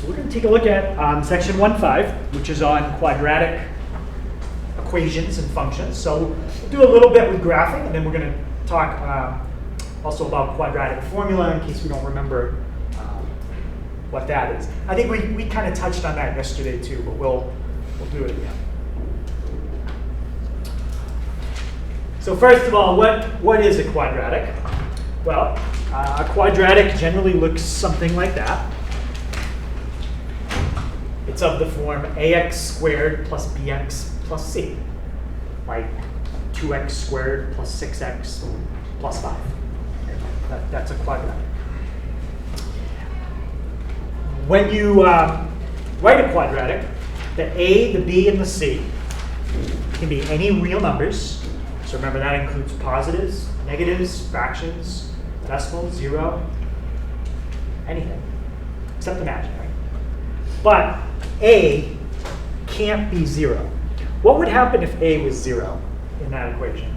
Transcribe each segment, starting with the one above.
So we're going to take a look at section 1.5, which is on quadratic equations and functions. So we'll do a little bit with graphing, and then we're going to talk also about quadratic formula in case we don't remember what that is. I think we kind of touched on that yesterday too, but we'll do it again. So first of all, what is a quadratic? Well, a quadratic generally looks something like that. It's of the form ax squared plus bx plus c, like 2x squared plus 6x plus 5. That's a quadratic. When you write a quadratic, the a, the b, and the c can be any real numbers. So remember, that includes positives, negatives, fractions, decimals, 0, anything, except imaginary. But a can't be 0. What would happen if a was 0 in that equation?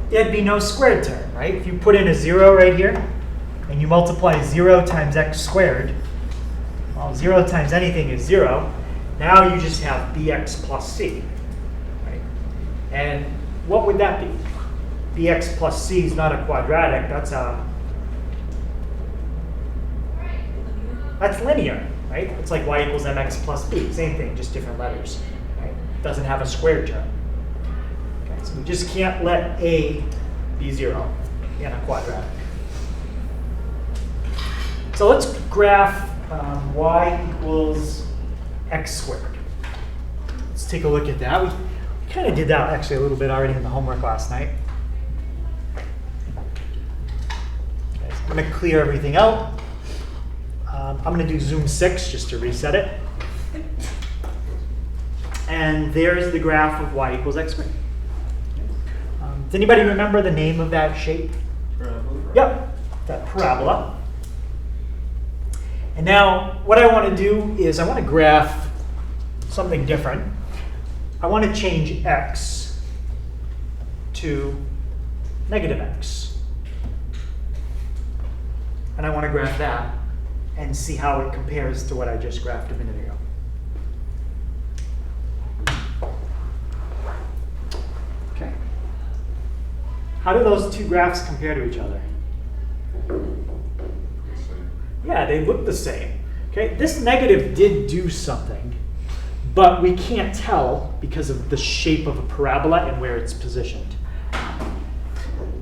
There'd be no squared term, right? If you put in a 0 right here, and you multiply 0 times x squared, well, 0 times anything is 0. Now you just have bx plus c, right? And what would that be? Bx plus c is not a quadratic. That's linear, right? It's like y equals mx plus b. Same thing, just different letters, right? Doesn't have a squared term. Okay, so we just can't let a be 0 in a quadratic. So let's graph y equals x squared. Let's take a look at that. We kind of did that actually a little bit already in the homework last night. Okay, so I'm going to clear everything out. I'm going to do zoom 6 just to reset it. And there's the graph of y equals x squared. Does anybody remember the name of that shape? Parabola. Yep, that parabola. And now what I want to do is I want to graph something different. I want to change x to negative x. And I want to graph that and see how it compares to what I just graphed a minute ago. Okay. How do those two graphs compare to each other? Yeah, they look the same. Okay, this negative did do something, but we can't tell because of the shape of a parabola and where it's positioned.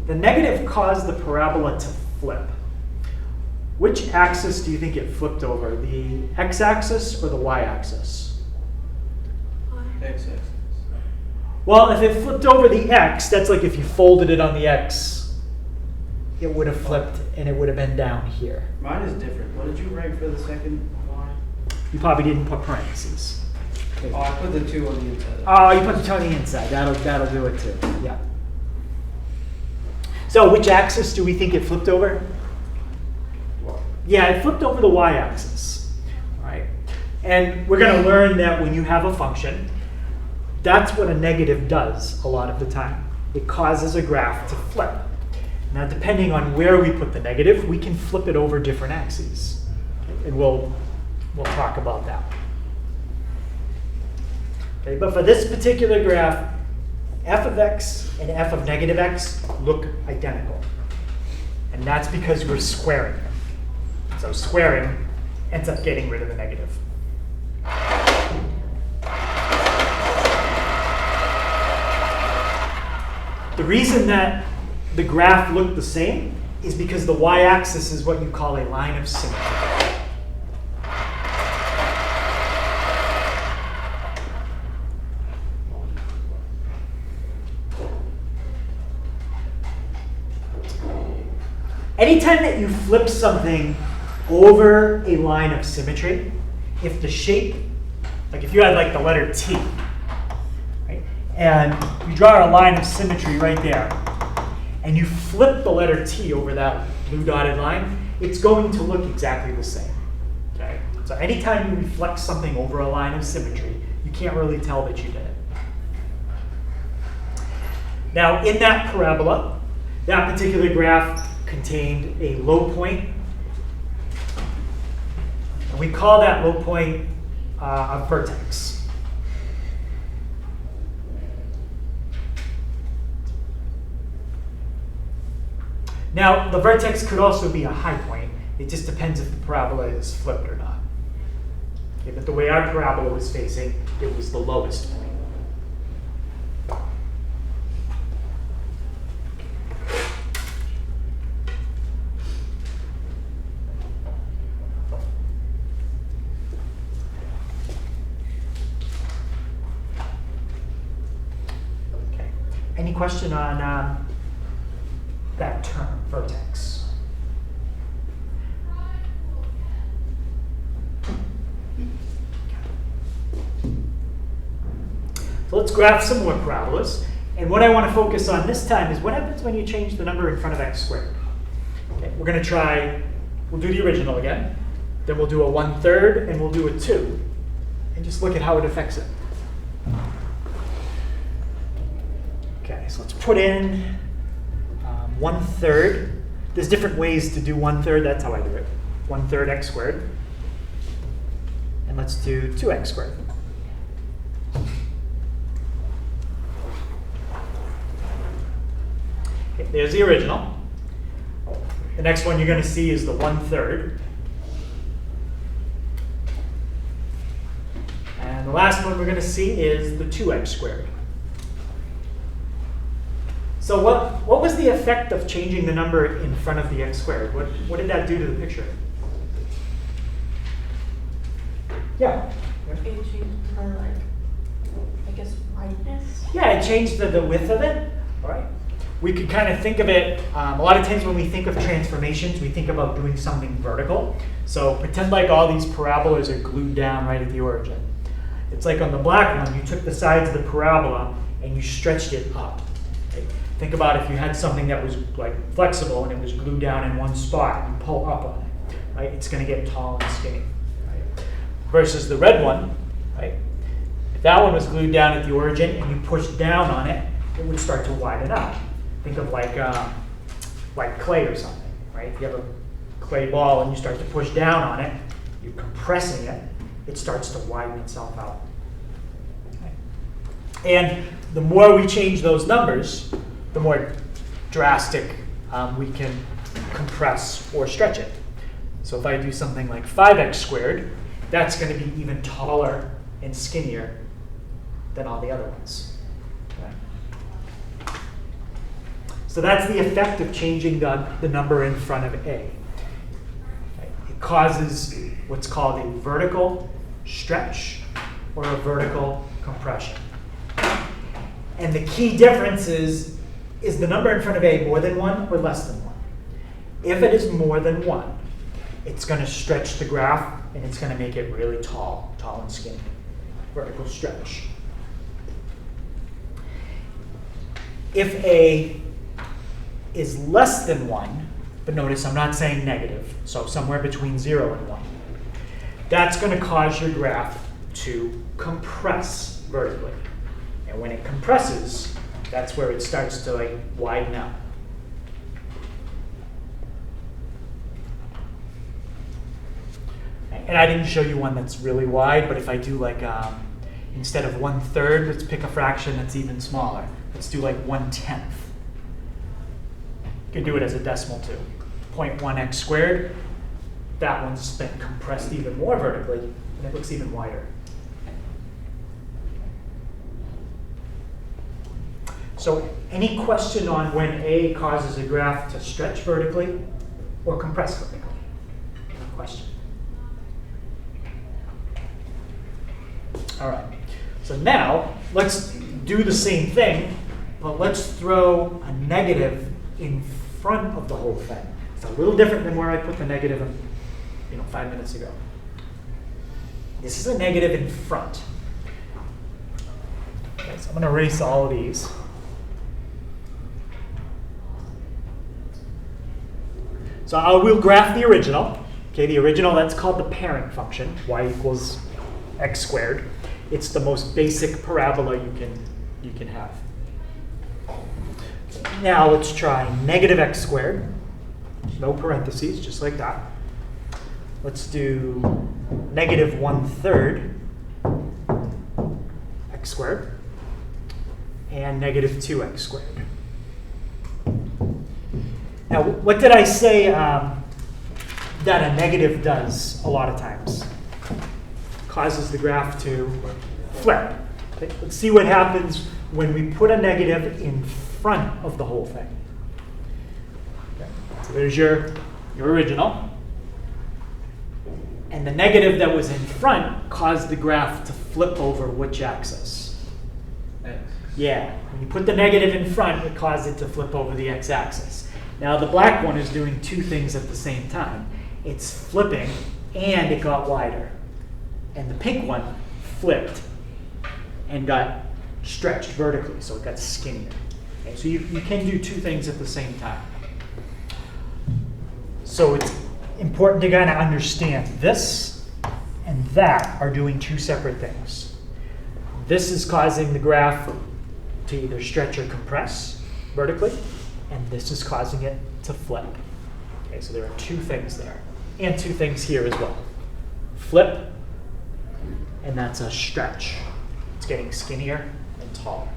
The negative caused the parabola to flip. Which axis do you think it flipped over? The x-axis or the y-axis? X-axis. Well, if it flipped over the x, that's like if you folded it on the x, it would have flipped and it would have been down here. Mine is different. What did you write for the second line? You probably didn't put parentheses. Okay. Oh, I put the 2 on the inside. Oh, you put the 2 on the inside. That'll do it too. Yeah. So which axis do we think it flipped over? Yeah, it flipped over the y-axis. All right. And we're going to learn that when you have a function, that's what a negative does a lot of the time. It causes a graph to flip. Now, depending on where we put the negative, we can flip it over different axes. And we'll talk about that. Okay, but for this particular graph, f of x and f of negative x look identical. And that's because we're squaring them. So squaring ends up getting rid of the negative. The reason that the graph looked the same is because the y-axis is what you call a line of symmetry. Anytime that you flip something over a line of symmetry, if the shape, like if you had like the letter T, right, and you draw a line of symmetry right there, and you flip the letter T over that blue dotted line, it's going to look exactly the same. Okay? So anytime you reflect something over a line of symmetry, you can't really tell that you did it. Now, in that parabola, That particular graph contained a low point. And we call that low point a vertex. Now, the vertex could also be a high point. It just depends if the parabola is flipped or not. Okay, but the way our parabola was facing, it was the lowest point. Okay. Any question on that term, vertex? So let's graph some more parabolas. And what I want to focus on this time is what happens when you change the number in front of x squared. Okay, we're going to try, we'll do the original again. Then we'll do a 1/3 and we'll do a 2. And just look at how it affects it. Okay, so let's put in 1/3. There's different ways to do 1/3. That's how I do it. 1/3 x squared. And let's do 2x squared. Okay, there's the original. The next one you're going to see is the 1/3. And the last one we're going to see is the 2x squared. So what was the effect of changing the number in front of the x squared? What did that do to the picture? Yeah. It changed the, like, I guess, wideness. Yeah, it changed the width of it. All right. We could kind of think of it, a lot of times when we think of transformations, we think about doing something vertical. So pretend like all these parabolas are glued down right at the origin. It's like on the black one, you took the sides of the parabola and you stretched it up. Okay? Think about if you had something that was like flexible and it was glued down in one spot, you pull up on it, right? It's going to get tall and skinny. Right? Versus the red one, right? If that one was glued down at the origin and you pushed down on it, it would start to widen out. Think of like clay or something, right? If you have a clay ball and you start to push down on it, you're compressing it, it starts to widen itself out. Okay. And the more we change those numbers, the more drastic we can compress or stretch it. So if I do something like 5x squared, that's going to be even taller and skinnier than all the other ones. Okay. So that's the effect of changing the number in front of A. It causes what's called a vertical stretch or a vertical compression. And the key difference is the number in front of A more than 1 or less than 1? If it is more than 1, it's going to stretch the graph and it's going to make it really tall and skinny. Vertical stretch. If A is less than 1, but notice I'm not saying negative, so somewhere between 0 and 1, that's going to cause your graph to compress vertically. And when it compresses, that's where it starts to like widen out. And I didn't show you one that's really wide, but if I do like, instead of 1/3, let's pick a fraction that's even smaller. Let's do like 1/10. You can do it as a decimal too. 0.1x squared. That one's been compressed even more vertically, and it looks even wider. So any question on when A causes a graph to stretch vertically or compress vertically? Any question? All right. So now let's do the same thing, but let's throw a negative in front of the whole thing. It's a little different than where I put the negative 5 minutes ago. This is a negative in front. Okay, so I'm going to erase all of these. So I will graph the original. Okay, the original, that's called the parent function, y equals x squared. It's the most basic parabola you can have. Now let's try negative x squared. No parentheses, just like that. Let's do negative 1/3 x squared and negative 2x squared. Now, what did I say that a negative does a lot of times? Causes the graph to flip. Okay, let's see what happens when we put a negative in front of the whole thing. Okay, so there's your original. And the negative that was in front caused the graph to flip over which axis? X. Yeah, when you put the negative in front, it caused it to flip over the x-axis. Now the black one is doing two things at the same time. It's flipping and it got wider. And the pink one flipped and got stretched vertically, so it got skinnier. Okay, so you can do two things at the same time. So it's important to kind of understand this and that are doing two separate things. This is causing the graph to either stretch or compress vertically, and this is causing it to flip. Okay, so there are two things there, and two things here as well. Flip, and that's a stretch. It's getting skinnier and taller.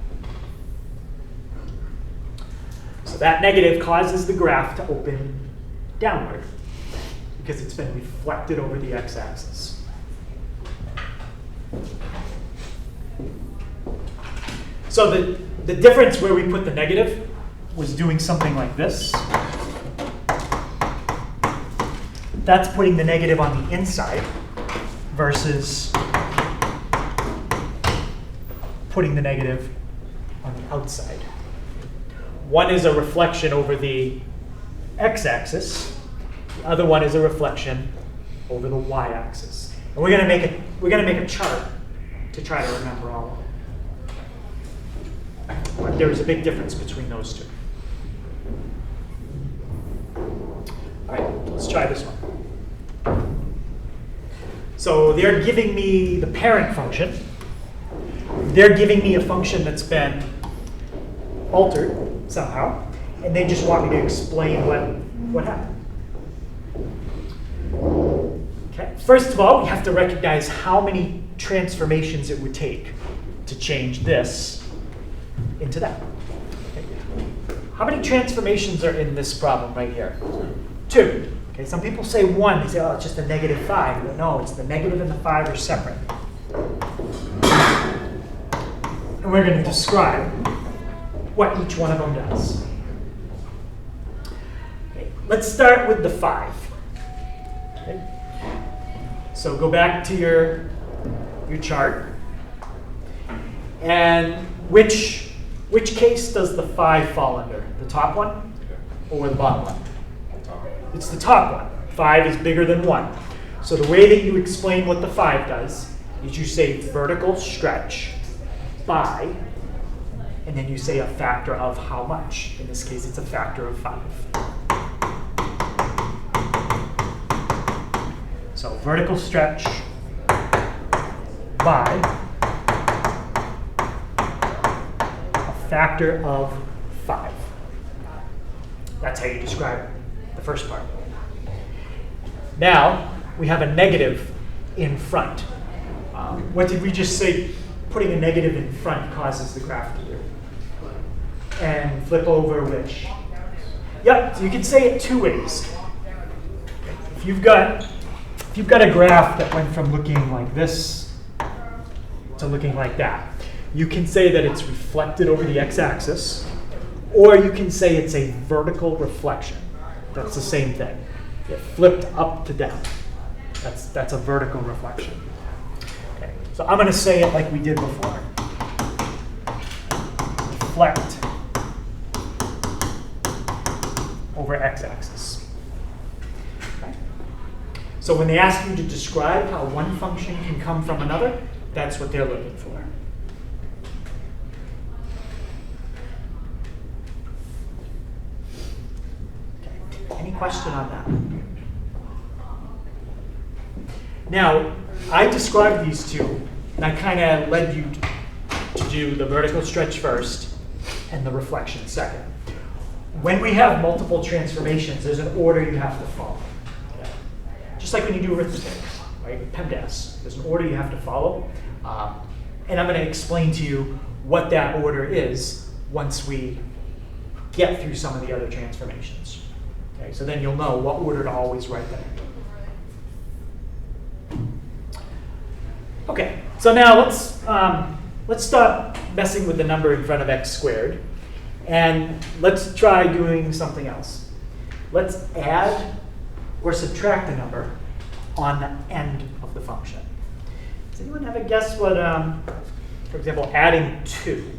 So that negative causes the graph to open downward because it's been reflected over the x-axis. So the difference where we put the negative was doing something like this. That's putting the negative on the inside versus putting the negative on the outside. One is a reflection over the x-axis. The other one is a reflection over the y-axis. And we're going to make a chart to try to remember all of them. But there is a big difference between those two. All right, let's try this one. So they're giving me the parent function. They're giving me a function that's been altered somehow, and they just want me to explain what happened. Okay. First of all, we have to recognize how many transformations it would take to change this into that. Okay. How many transformations are in this problem right here? 2. Okay, some people say 1. They say, oh, it's just a -5. But no, it's the negative and the 5 are separate. And we're going to describe what each one of them does. Okay, let's start with the 5. Okay. So go back to your chart. And which case does the 5 fall under? The top one or the bottom one? It's the top one. 5 is bigger than 1. So the way that you explain what the 5 does is you say vertical stretch by, and then you say a factor of how much. In this case, it's a factor of 5. So vertical stretch by a factor of 5. That's how you describe the first part. Now, we have a negative in front. What did we just say? Putting a negative in front causes the graph to do. And flip over which? Yep, so you can say it 2 ways. If you've got a graph that went from looking like this to looking like that, you can say that it's reflected over the x-axis, or you can say it's a vertical reflection. That's the same thing. It flipped up to down. That's a vertical reflection. Okay, so I'm going to say it like we did before. Reflect over x-axis. Okay. So when they ask you to describe how one function can come from another, that's what they're looking for. Okay. Any question on that? Now, I described these two, and I kind of led you to do the vertical stretch first and the reflection second. when we have multiple transformations, there's an order you have to follow. Okay? Just like when you do arithmetic, right? PEMDAS, there's an order you have to follow. And I'm going to explain to you what that order is once we get through some of the other transformations. Okay, so then you'll know what order to always write them in. Okay, so now let's stop messing with the number in front of x squared, and let's try doing something else. Let's add or subtract a number on the end of the function. Does anyone have a guess what, for example, adding 2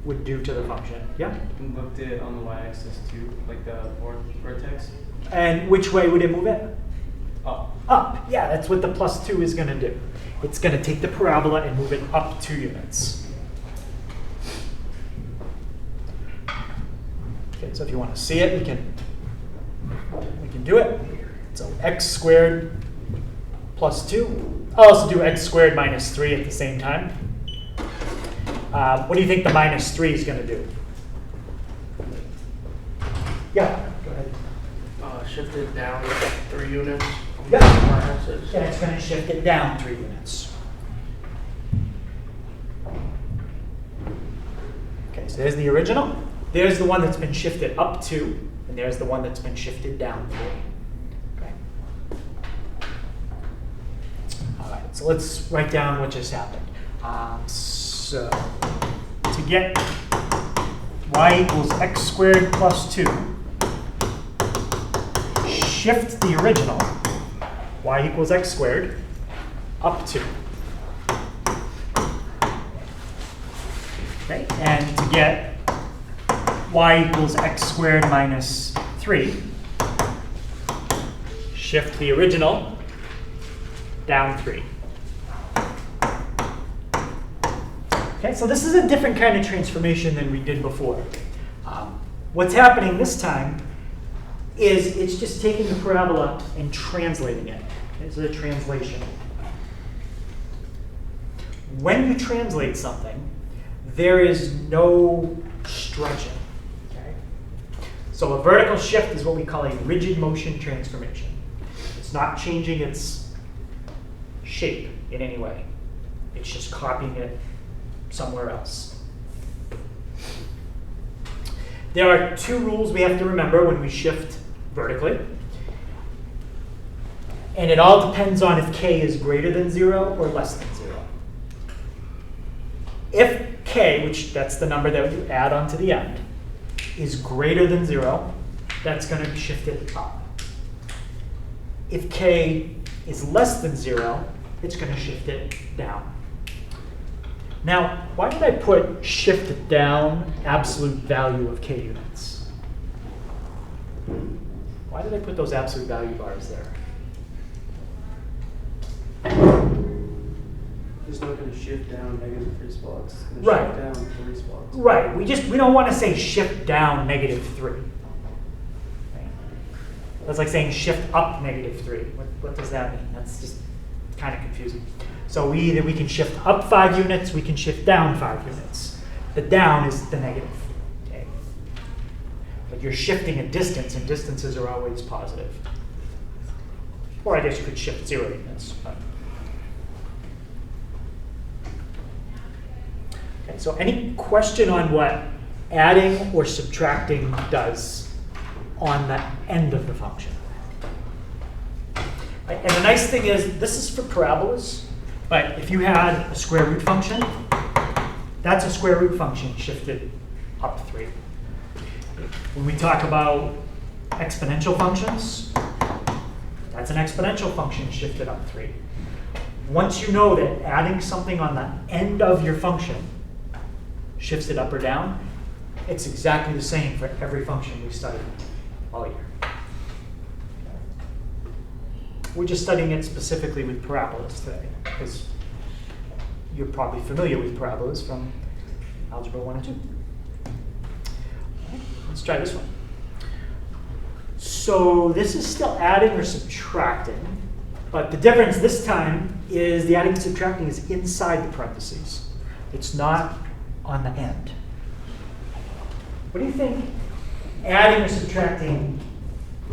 would do to the function? Yeah? We looked at on the y-axis too, like the vertex. And which way would it move it? Up. Up. Yeah, that's what the plus 2 is going to do. It's going to take the parabola and move it up 2 units. Okay, so if you want to see it, we can do it. So x squared plus 2. I'll also do x squared minus 3 at the same time. What do you think the minus 3 is going to do? Yeah, go ahead. Shift it down 3 units. Yeah. Y-axis. Yeah, it's going to shift it down 3 units. Okay, so there's the original. There's the one that's been shifted up 2, and there's the one that's been shifted down 3. Okay. All right, so let's write down what just happened. So to get y equals x squared plus 2, shift the original, y equals x squared, up 2. Okay, and to get y equals x squared minus 3, shift the original, down 3. Okay, so this is a different kind of transformation than we did before. What's happening this time is it's just taking the parabola and translating it. It's a translation. When you translate something, there is no stretching. Okay? So a vertical shift is what we call a rigid motion transformation. It's not changing its shape in any way. It's just copying it somewhere else. There are 2 rules we have to remember when we shift vertically. And it all depends on if k is greater than 0 or less than 0. If k, which that's the number that you add onto the end, is greater than 0, that's going to shift it up. If k is less than 0, it's going to shift it down. Now, why did I put shift down absolute value of k units? Why did I put those absolute value bars there? It's not going to shift down negative 3 spots. It's going to Right. shift down 3 spots. Right, we don't want to say shift down negative 3. Right? That's like saying shift up negative 3. What does that mean? That's just kind of confusing. So we can shift up 5 units, we can shift down 5 units. The down is the negative. Okay? But you're shifting a distance, and distances are always positive. Or I guess you could shift 0 units. But. Okay, so any question on what adding or subtracting does on the end of the function? Right, and the nice thing is, this is for parabolas. But if you had a square root function, that's a square root function shifted up 3. When we talk about exponential functions, that's an exponential function shifted up 3. Once you know that adding something on the end of your function shifts it up or down, it's exactly the same for every function we study all year. We're just studying it specifically with parabolas today, because you're probably familiar with parabolas from Algebra 1 and 2. Okay, let's try this one. So this is still adding or subtracting, but the difference this time is the adding and subtracting is inside the parentheses. It's not on the end. What do you think adding or subtracting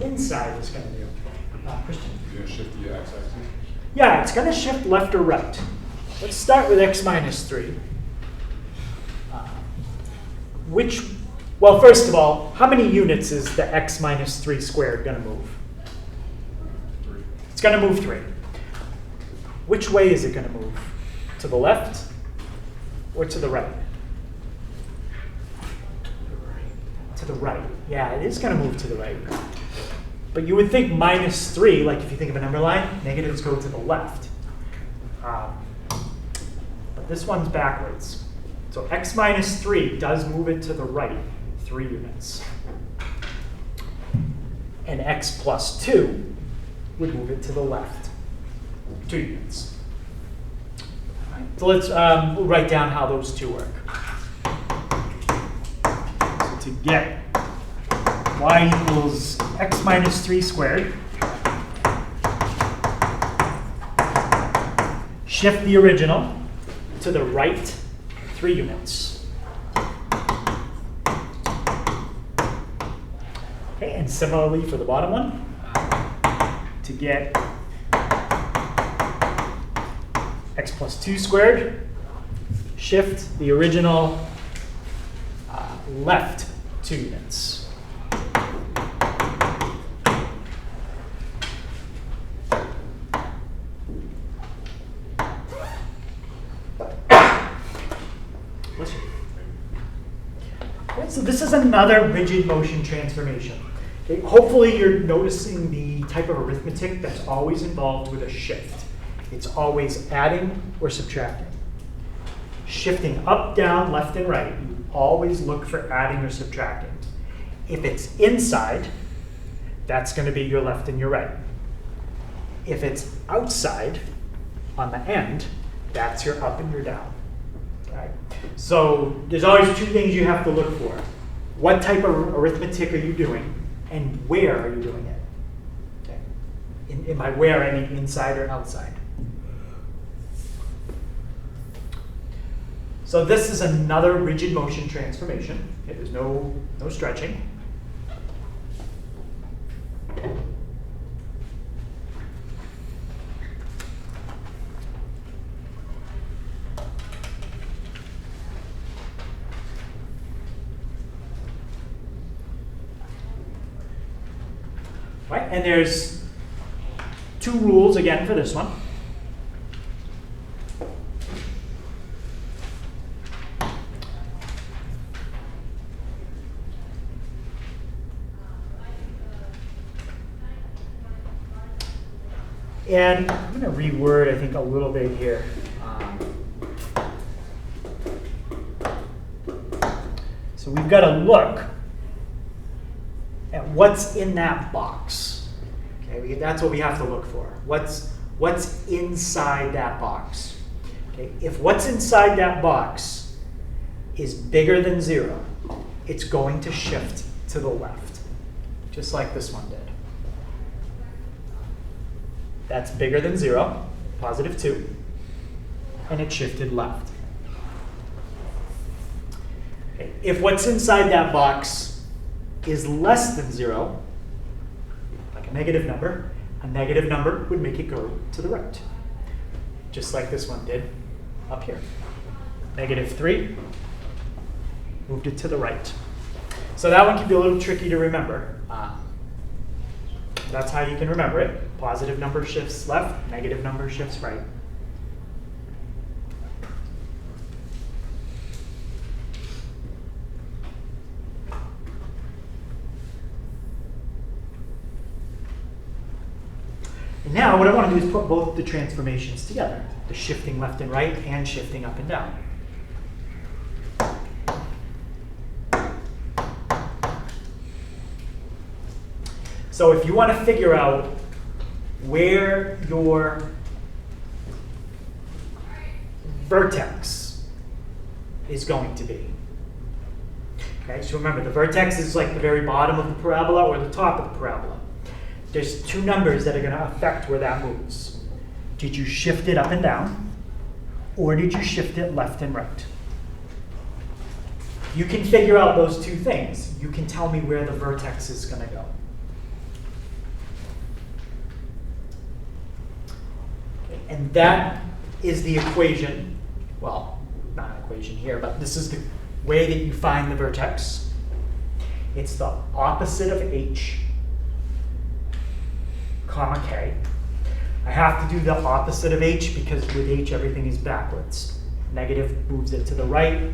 inside is going to do. Christian? You're going to shift the x-axis? Yeah, it's going to shift left or right. Let's start with x minus 3. Well, first of all, how many units is the x minus 3 squared going to move? 3. It's going to move 3. Which way is it going to move? To the left or to the right? To the right. Yeah, it is going to move to the right. But you would think minus 3, like if you think of a number line, negatives go to the left. But this one's backwards. So x minus 3 does move it to the right 3 units. And x plus 2 would move it to the left 2 units. All right, so let's we'll write down how those two work. So to get y equals x minus 3 squared, shift the original to the right 3 units. Okay, and similarly for the bottom one, to get x plus 2 squared, shift the original left 2 units. Okay, so this is another rigid motion transformation. Okay, hopefully you're noticing the type of arithmetic that's always involved with a shift. It's always adding or subtracting. Shifting up, down, left, and right, you always look for adding or subtracting. If it's inside, that's going to be your left and your right. If it's outside, on the end, that's your up and your down. Right? So there's always 2 things you have to look for. What type of arithmetic are you doing, and where are you doing it? Okay. In by where, I mean inside or outside. So this is another rigid motion transformation. Okay, there's no stretching. Right, and there's 2 rules again for this one. And I'm going to reword, I think, a little bit here. So we've got to look at what's in that box. Okay, that's what we have to look for. What's inside that box? Okay, if what's inside that box is bigger than 0, it's going to shift to the left, just like this one did. That's bigger than 0, positive 2, and it shifted left. Okay, if what's inside that box is less than 0, like a negative number would make it go to the right, just like this one did up here. Negative 3 moved it to the right. So that one can be a little tricky to remember. That's how you can remember it. Positive number shifts left, negative number shifts right. And now what I want to do is put both the transformations together, the shifting left and right and shifting up and down. So if you want to figure out where your vertex is going to be. Okay, so remember, the vertex is like the very bottom of the parabola or the top of the parabola. There's 2 numbers that are going to affect where that moves. Did you shift it up and down, or did you shift it left and right? If you can figure out those two things, you can tell me where the vertex is going to go. Okay, and that is the equation, well, not an equation here, but this is the way that you find the vertex. It's the opposite of h, comma k. I have to do the opposite of h because with h everything is backwards. Negative moves it to the right,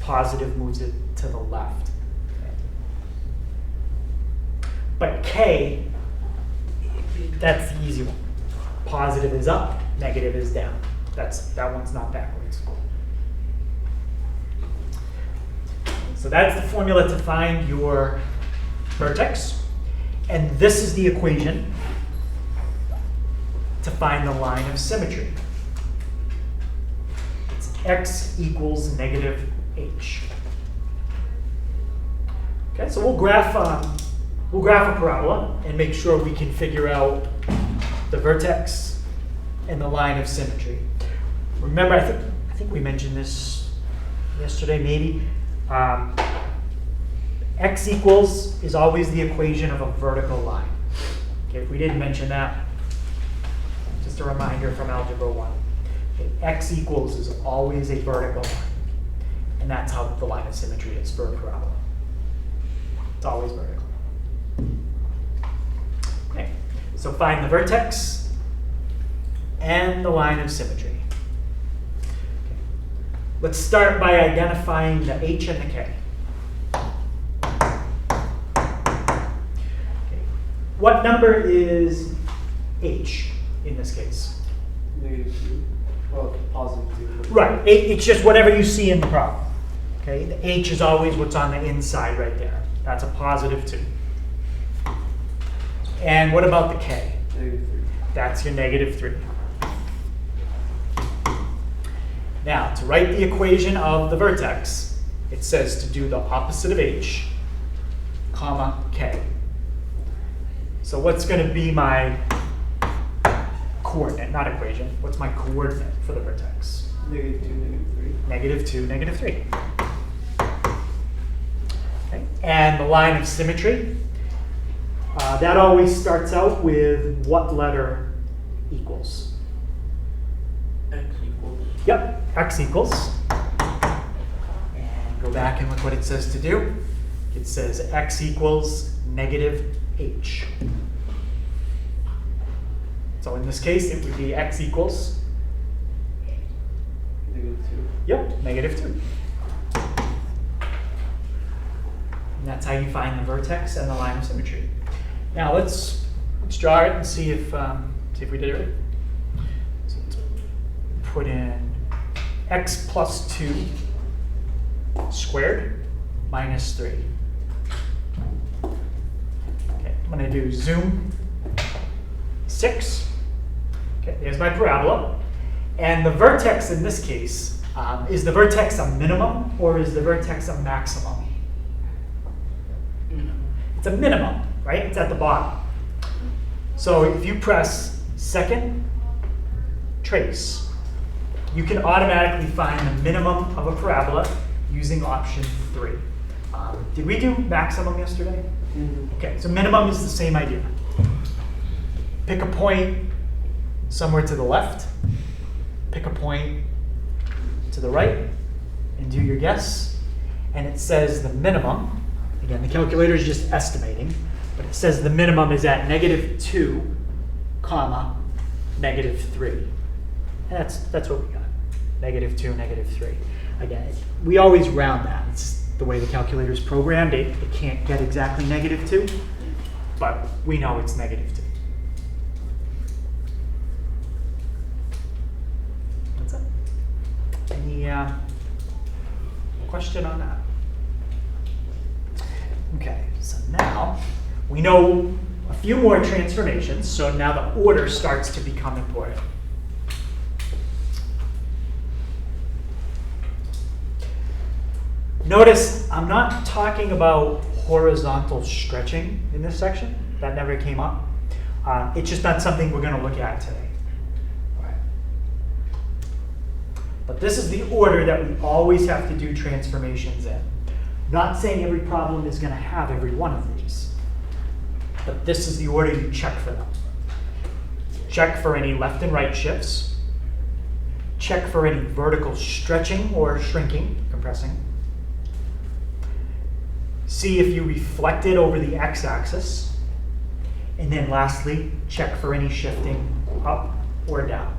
positive moves it to the left. But k, that's the easy one. Positive is up, negative is down. That one's not backwards. So that's the formula to find your vertex. And this is the equation to find the line of symmetry. It's x equals negative h. Okay, so we'll graph a parabola and make sure we can figure out the vertex and the line of symmetry. Remember, I think we mentioned this yesterday, maybe. X equals is always the equation of a vertical line. Okay, if we didn't mention that, just a reminder from Algebra 1. Okay, x equals is always a vertical line. And that's how the line of symmetry is for a parabola. It's always vertical. Okay, so find the vertex and the line of symmetry. Okay. Let's start by identifying the h and the k. Okay. What number is h in this case? -2. Well, +2. Right, it's just whatever you see in the problem. Okay, the h is always what's on the inside right there. That's a +2. And what about the k? -3. That's your -3. Now, to write the equation of the vertex, it says to do the opposite of h, comma, k. So what's going to be my coordinate, not equation, what's my coordinate for the vertex? -2, -3. -2, -3. Okay. And the line of symmetry, that always starts out with what letter equals? X equals. Yep, x equals. And go back and look what it says to do. It says x equals -h. So in this case, it would be x equals, -2. yep, -2. And that's how you find the vertex and the line of symmetry. Now let's draw it and see if we did it right. So let's put in x plus 2 squared minus 3. Okay, I'm going to do zoom 6. Okay, there's my parabola. And the vertex in this case, is the vertex a minimum or is the vertex a maximum? It's a minimum, right? It's at the bottom. So if you press second trace, you can automatically find the minimum of a parabola using option 3. Did we do maximum yesterday? Mm-hmm. Okay, so minimum is the same idea. Pick a point somewhere to the left, pick a point to the right, and do your guess. And it says the minimum, again, the calculator is just estimating, but it says the minimum is at -2, comma, -3. And that's what we got, -2, -3. Again, we always round that. It's the way the calculator is programmed. It can't get exactly -2, but we know it's -2. That's it. Any question on that? Okay, so now we know a few more transformations, so now the order starts to become important. Notice I'm not talking about horizontal stretching in this section. That never came up. It's just not something we're going to look at today. All right. But this is the order that we always have to do transformations in. Not saying every problem is going to have every one of these, but this is the order you check for them. Check for any left and right shifts. Check for any vertical stretching or shrinking, compressing. See if you reflect it over the x-axis. And then lastly, check for any shifting up or down.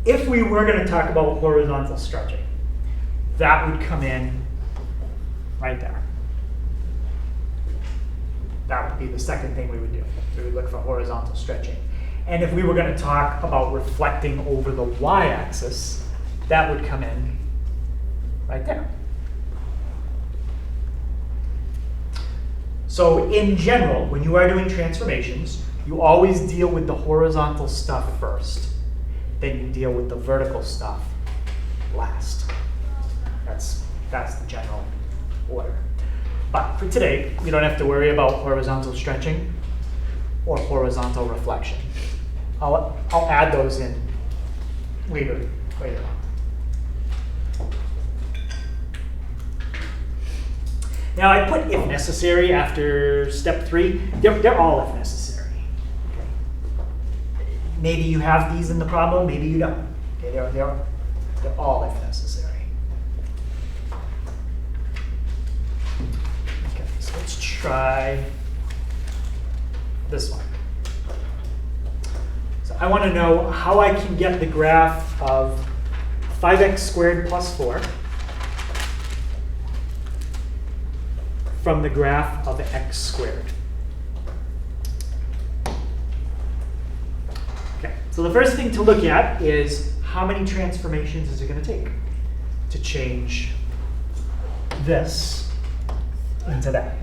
If we were going to talk about horizontal stretching, that would come in right there. That would be the second thing we would do. We would look for horizontal stretching. And if we were going to talk about reflecting over the y-axis, that would come in right there. So in general, when you are doing transformations, you always deal with the horizontal stuff first. Then you deal with the vertical stuff last. That's the general order. But for today, you don't have to worry about horizontal stretching or horizontal reflection. I'll add those in later on. Now I put if necessary after step 3. They're all if necessary. Okay. Maybe you have these in the problem, maybe you don't. Okay, they're all if necessary. Okay, so let's try this one. So I want to know how I can get the graph of 5x squared plus 4 from the graph of x squared. Okay, so the first thing to look at is how many transformations is it going to take to change this into that.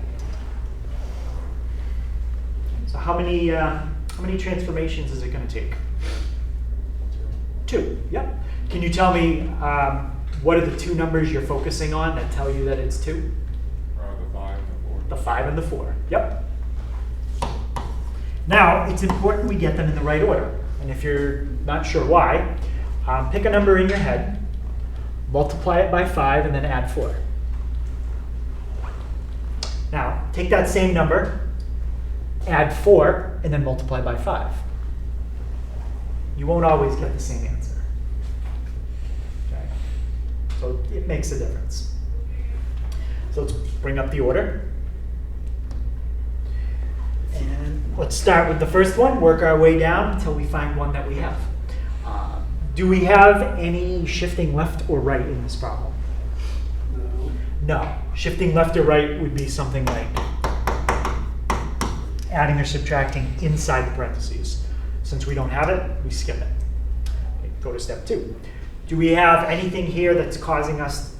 So how many transformations is it going to take? 2. Yep. Can you tell me what are the 2 numbers you're focusing on that tell you that it's 2? The 5 and the 4. The 5 and the 4. Yep. Now, it's important we get them in the right order. And if you're not sure why, pick a number in your head, multiply it by 5, and then add 4. Now, take that same number, add 4, and then multiply by 5. You won't always get the same answer. Okay? So it makes a difference. So let's bring up the order. And let's start with the first one, work our way down until we find one that we have. Do we have any shifting left or right in this problem? No. Shifting left or right would be something like adding or subtracting inside the parentheses. Since we don't have it, we skip it. Okay, go to step 2. Do we have anything here that's causing us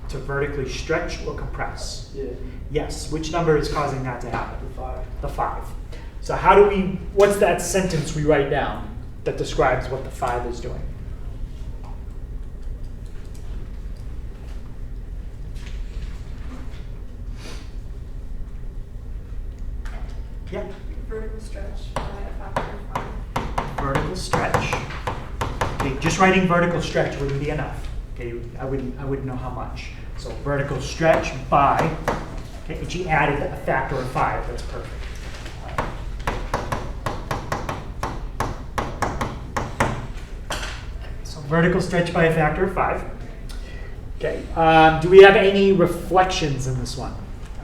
to vertically stretch or compress? Yeah. Yes. Which number is causing that to happen? The 5. The 5. So what's that sentence we write down that describes what the 5 is doing? Yeah. Vertical stretch by a factor of 5. Vertical stretch. Okay, just writing vertical stretch wouldn't be enough. Okay, I wouldn't know how much. So vertical stretch by, okay, and she added a factor of 5. That's perfect. So vertical stretch by a factor of 5. Okay. Do we have any reflections in this one?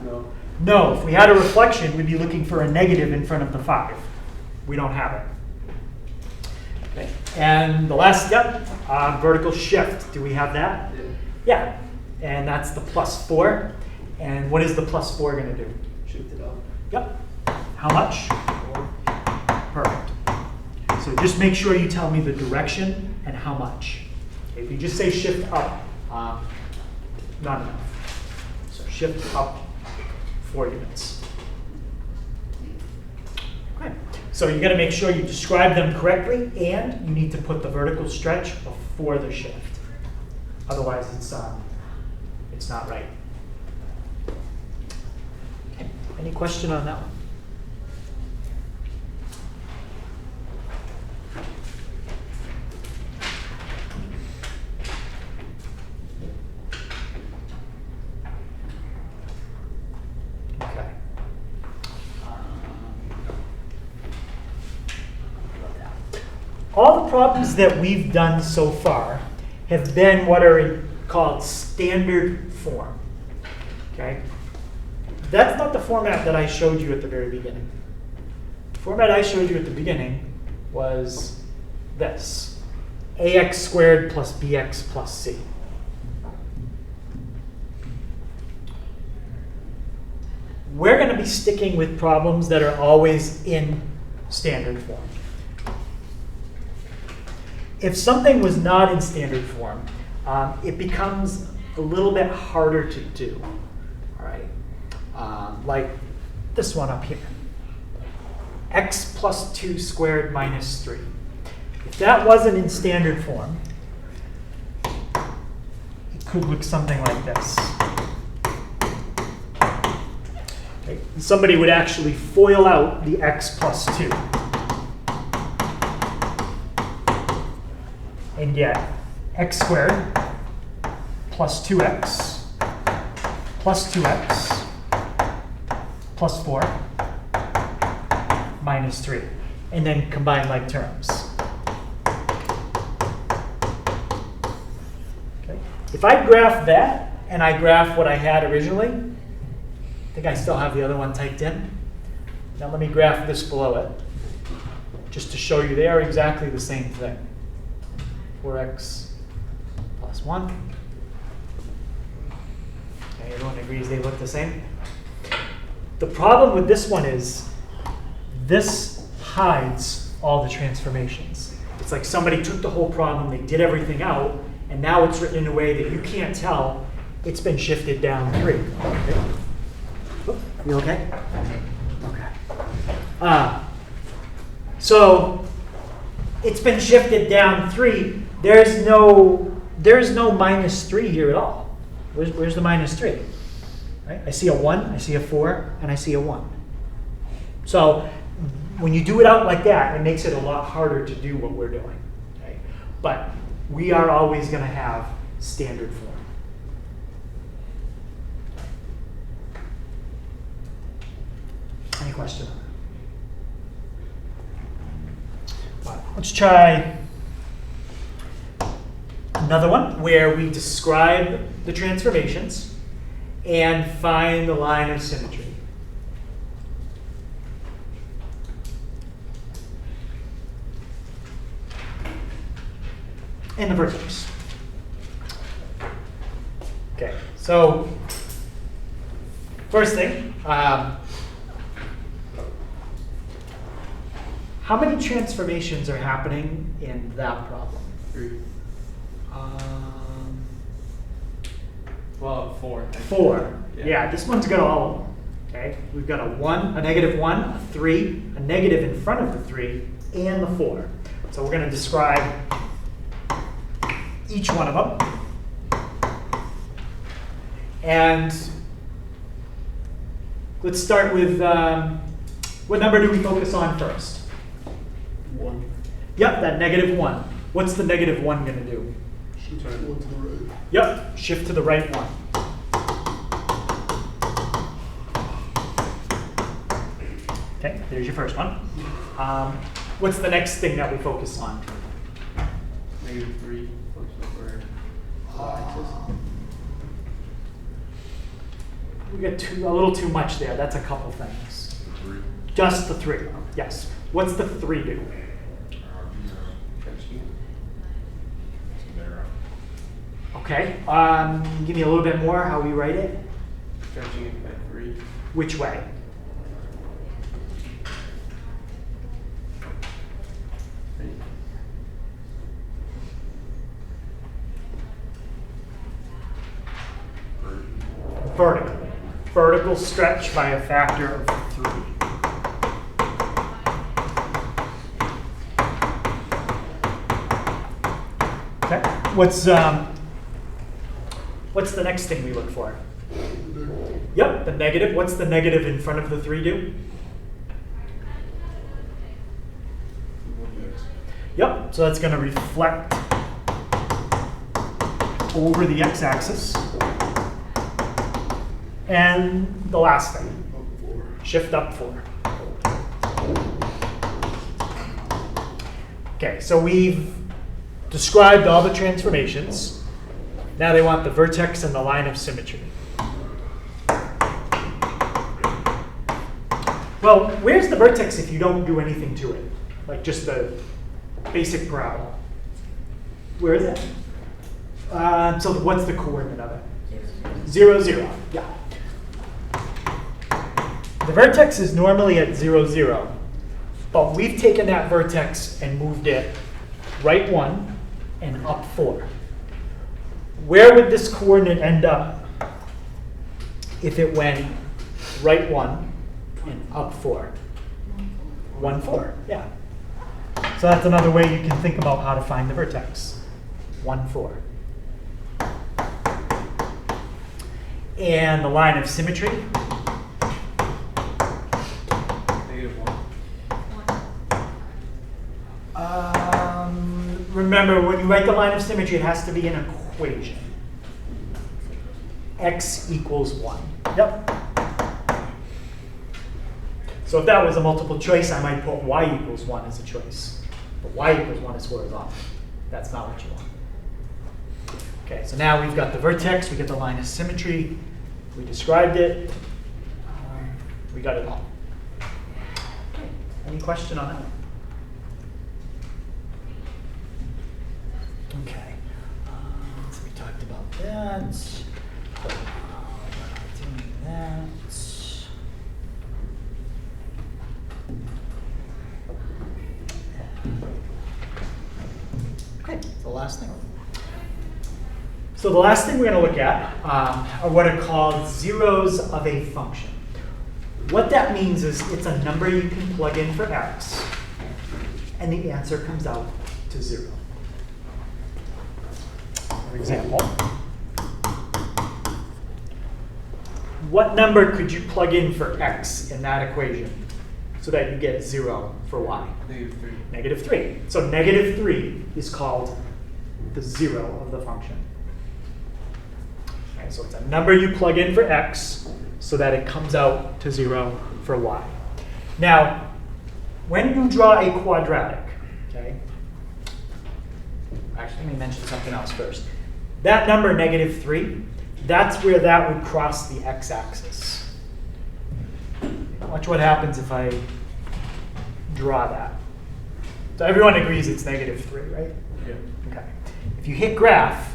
No. No, if we had a reflection, we'd be looking for a negative in front of the 5. We don't have it. Okay. And the last step, vertical shift. Do we have that? Yeah. Yeah. And that's the plus 4. And what is the plus 4 going to do? Shift it up. Yep. How much? 4. Perfect. So just make sure you tell me the direction and how much. Okay, if you just say shift up, not enough. So shift up 4 units. Okay. So you got to make sure you describe them correctly, and you need to put the vertical stretch before the shift. Otherwise, it's not right. Any question on that one? Okay. All the problems that we've done so far have been what are called standard form. Okay? That's not the format that I showed you at the very beginning. The format I showed you at the beginning was this: ax squared plus bx plus c. We're going to be sticking with problems that are always in standard form. If something was not in standard form, it becomes a little bit harder to do. All right, like this one up here, x plus 2 squared minus 3. If that wasn't in standard form, it could look something like this. Okay. Somebody would actually FOIL out the x plus 2 and get x squared plus 2x plus 2x plus 4 minus 3, and then combine like terms. Okay. If I graph that and I graph what I had originally, I think I still have the other one typed in. Now let me graph this below it, just to show you they are exactly the same thing. 4x plus 1. Okay, everyone agrees they look the same. The problem with this one is this hides all the transformations. It's like somebody took the whole problem, they did everything out, and now it's written in a way that you can't tell it's been shifted down 3. Okay. Oh, you okay? Okay. So it's been shifted down 3. There's no minus 3 here at all. Where's the minus 3? Right? I see a 1, I see a 4, and I see a 1. So when you do it out like that, it makes it a lot harder to do what we're doing. Okay? But we are always going to have standard form. Any question? All right, let's try another one where we describe the transformations and find the line of symmetry. And the vertex. Okay, so first thing, how many transformations are happening in that problem? 3. Well, 4. 4. Yeah, this one's got all of them. Okay, we've got a 1, a negative 1, a 3, a negative in front of the 3, and the 4. So we're going to describe each one of them. And let's start with, what number do we focus on first? 1. Yep, that negative 1. What's the negative 1 going to do? Turn 1 to the right. Yep, shift to the right 1. Okay, there's your first one. What's the next thing that we focus on? Negative 3 functions for y-axis. We got a little too much there. That's a couple things. 3. Just the 3. Yes. What's the 3 do? Stretching It's narrow. Okay. Give me a little bit more how we write it. it. Stretching it by 3. Which way? Right. Vertical. Vertical stretch by a factor of 3. Okay. What's the next thing we look for? Yep, the negative. What's the negative in front of the 3 do? Yes. Yep, so that's going to reflect over the x-axis. And the last thing, Up 4. shift up 4. Okay, so we've described all the transformations. Now they want the vertex and the line of symmetry. Well, where's the vertex if you don't do anything to it? Like just the basic parabola. Where is it? So what's the coordinate of it? 0, 0. Yeah. The vertex is normally at 0, 0. But we've taken that vertex and moved it right 1 and up 4. Where would this coordinate end up if it went right 1 and up 4? 1, 4, yeah. So that's another way you can think about how to find the vertex. 1, 4. And the line of symmetry. Remember, when you write the line of symmetry, it has to be an equation. X equals 1. Yep. So if that was a multiple choice, I might put y equals 1 as a choice. But y equals 1 is horizontal. That's not what you want. Okay, so now we've got the vertex, we get the line of symmetry, we described it, we got it all. Okay, any question on that? Okay, so we talked about that. We're not doing that. Okay, the last thing. So the last thing we're going to look at are what are called zeros of a function. What that means is it's a number you can plug in for x, and the answer comes out to 0. For example, what number could you plug in for x in that equation so that you get 0 for y? -3. -3. So -3 is called the 0 of the function. Okay, so it's a number you plug in for x so that it comes out to 0 for y. Now, when you draw a quadratic, okay, actually let me mention something else first. That number -3, that's where that would cross the x-axis. Watch what happens if I draw that. So everyone agrees it's -3, right? Yeah. Okay. If you hit graph,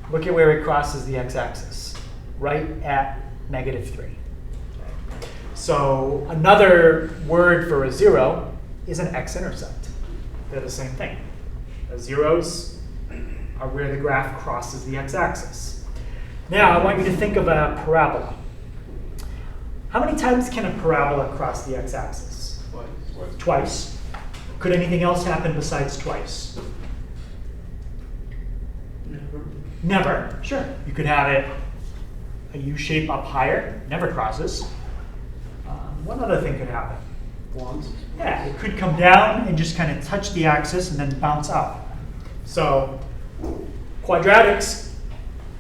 look at where it crosses the x-axis, right at -3. Okay. So another word for a 0 is an x-intercept. They're the same thing. The zeros are where the graph crosses the x-axis. Now I want you to think of a parabola. How many times can a parabola cross the x-axis? Twice. Could anything else happen besides twice? Never. Sure. You could have it a U shape up higher, never crosses. What other thing could happen? Once. Yeah, it could come down and just kind of touch the axis and then bounce out. So quadratics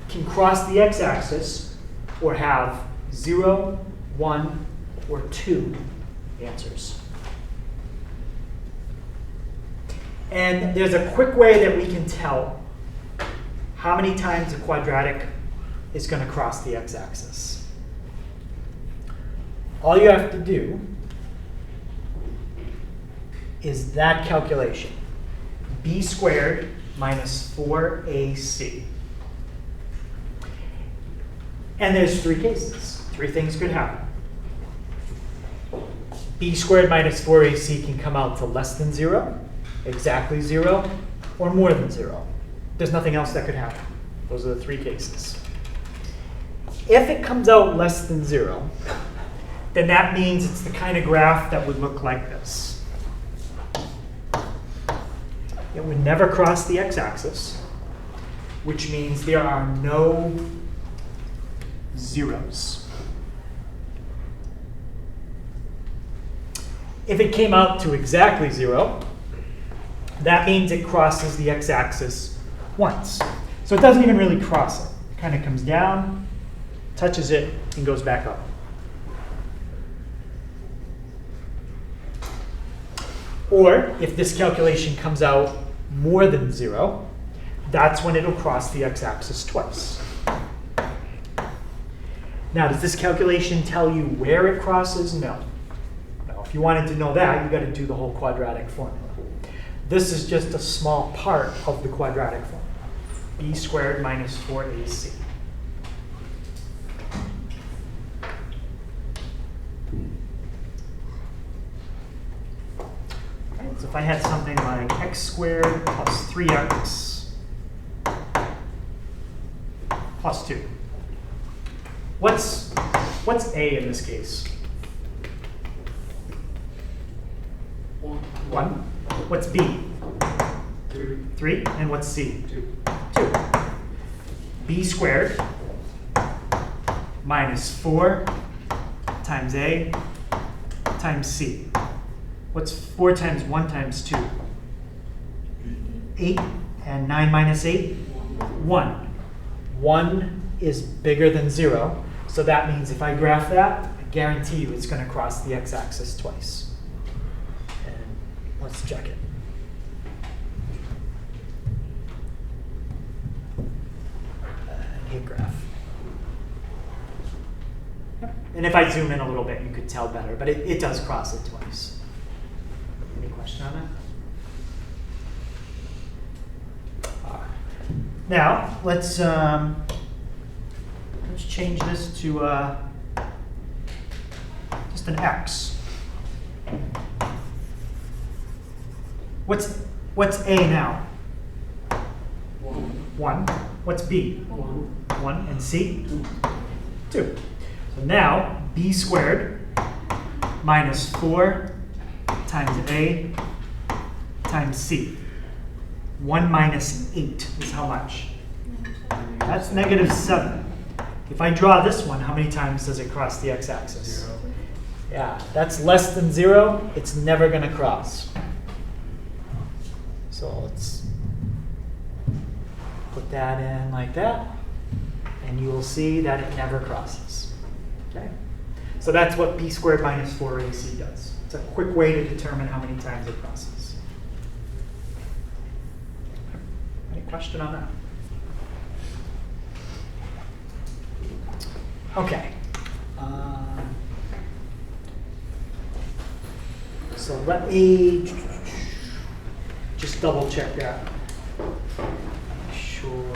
can cross the x-axis or have 0, 1, or 2 answers. And there's a quick way that we can tell how many times a quadratic is going to cross the x-axis. All you have to do is that calculation. B squared minus 4ac. And there's 3 cases. 3 things could happen. B squared minus 4ac can come out to less than 0, exactly 0, or more than 0. There's nothing else that could happen. Those are the 3 cases. If it comes out less than 0, then that means it's the kind of graph that would look like this. It would never cross the x-axis, which means there are no zeros. If it came out to exactly 0, that means it crosses the x-axis once. So it doesn't even really cross it. It kind of comes down, touches it, and goes back up. Or if this calculation comes out more than 0, that's when it'll cross the x-axis twice. Now, does this calculation tell you where it crosses? No. No. If you wanted to know that, you got to do the whole quadratic formula. This is just a small part of the quadratic formula. B squared minus 4ac. Right, so if I had something like x squared plus 3x plus 2. What's a in this case? 1. What's b? 3. And what's c? 2. B squared minus 4 times a times c. What's 4 times 1 times 2? 8. And 9 minus 8? 1. 1 is bigger than 0. So that means if I graph that, I guarantee you it's going to cross the x-axis twice. And let's check it. Hit graph. Yep. And if I zoom in a little bit, you could tell better, but it does cross it twice. Any question on that? Now, let's change this to just an x. What's a now? 1. What's b? 1. And c? 2. So now, b squared minus 4 times a times c. 1 minus 8 is how much? That's negative 7. If I draw this one, how many times does it cross the x-axis? 0. Yeah, that's less than 0. It's never going to cross. So let's put that in like that, and you will see that it never crosses. Okay? So that's what b squared minus 4ac does. It's a quick way to determine how many times it crosses. Any question on that? Okay. So let me just double check that. Make sure.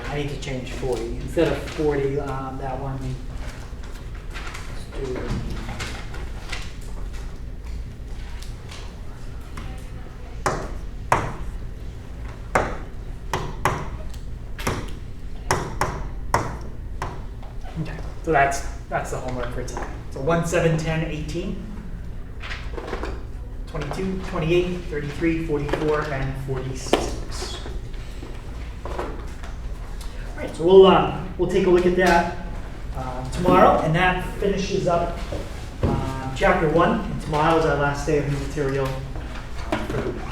I need to change 40. Instead of 40, that one, let's do okay, so that's the homework for tonight. So 1, 7, 10, 18, 22, 28, 33, 44, and 46. So we'll take a look at that tomorrow, and that finishes up chapter 1. And tomorrow is our last day of new material for the week.